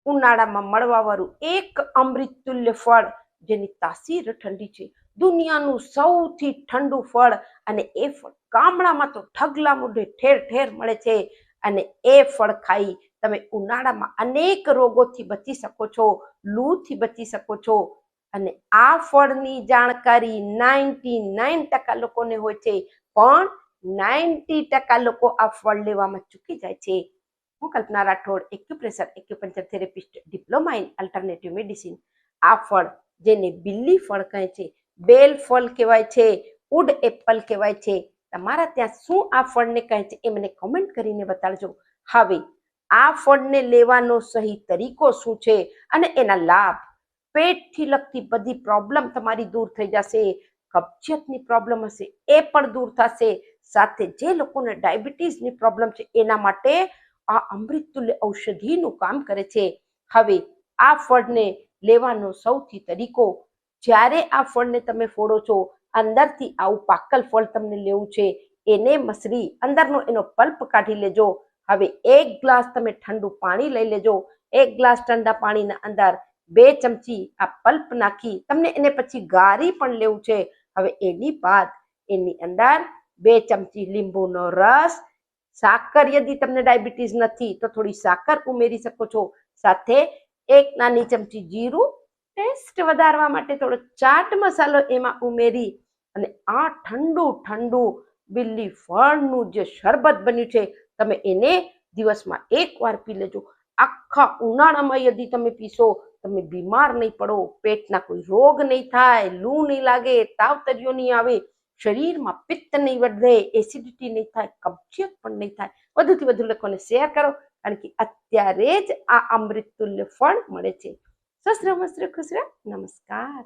ઉનાળામાં મળવાવાળું એક અમૃતતુલ્ય ફળ જેની તાસીર ઠંડી છે, દુનિયાનું સૌથી ઠંડુ ફળ, અને એ ફળ ગામડામાં તો ઢગલા મુઢે ઠેર ઠેર મળે છે. અને એ ફળ ખાઈ તમે ઉનાળામાં અનેક રોગોથી બચી શકો છો, લૂથી બચી શકો છો. અને આ ફળની જાણકારી 99% લોકોને હોય છે, પણ 90% લોકો આ ફળ લેવામાં ચૂકી જાય છે. હું Kalpana Rathod, acupressure acupuncture therapist, diploma in alternative medicine. આ ફળ જેને બિલ્લી ફળ કહે છે, બેલ ફળ કહેવાય છે, વુડ એપલ કહેવાય છે, તમારા ત્યાં શું આ ફળને કહે છે એ મને કોમેન્ટ કરીને બતાડજો. હવે આ ફળને લેવાનો સહી તરીકો શું છે અને એના લાભ, પેટથી લગતી બધી પ્રોબ્લેમ તમારી દૂર થઈ જશે, કબજિયાતની પ્રોબ્લેમ હશે એ પણ દૂર થશે, સાથે જે લોકોને ડાયાબિટીસની પ્રોબ્લેમ છે એના માટે આ અમૃતતુલ્ય ઔષધિનું કામ કરે છે. હવે આ ફળને લેવાનો સૌથી તરીકો, જ્યારે આ ફળને તમે ફોડો છો, અંદરથી આવું પાકલ ફળ તમને લેવું છે, એને મસરી અંદરનો એનો પલ્પ કાઢી લેજો. હવે 1 ગ્લાસ તમે ઠંડુ પાણી લઈ લેજો, 1 ગ્લાસ ઠંડા પાણીના અંદર 2 ચમચી આ પલ્પ નાખી તમને એને પછી ગાળી પણ લેવું છે. હવે એની બાદ એની અંદર 2 ચમચી લીંબુનો રસ, સાકર, યદી તમને ડાયાબિટીસ નથી તો થોડી સાકર ઉમેરી શકો છો, સાથે 1 નાની ચમચી જીરું, ટેસ્ટ વધારવા માટે થોડો ચાટ મસાલો એમાં ઉમેરી અને આ ઠંડુ ઠંડુ બિલ્લી ફળનું જે શરબત બન્યું છે તમે એને દિવસમાં 1 વાર પી લેજો. આખા ઉનાળામાં યદી તમે પીશો, તમે બીમાર નહીં પડો, પેટના કોઈ રોગ નહીં થાય, લૂ નહીં લાગે, તાવતરીઓ નહીં આવે, શરીરમાં પિત્ત નહીં વધે, એસિડિટી નહીં થાય, કબજિયાત પણ નહીં થાય. વધુથી વધુ લોકોને શેર કરો, કારણ કે અત્યારે જ આ અમૃતતુલ્ય ફળ મળે છે. સ્વસ્થ રહો, મસ્ત રહો, ખુશ રહો. નમસ્કાર.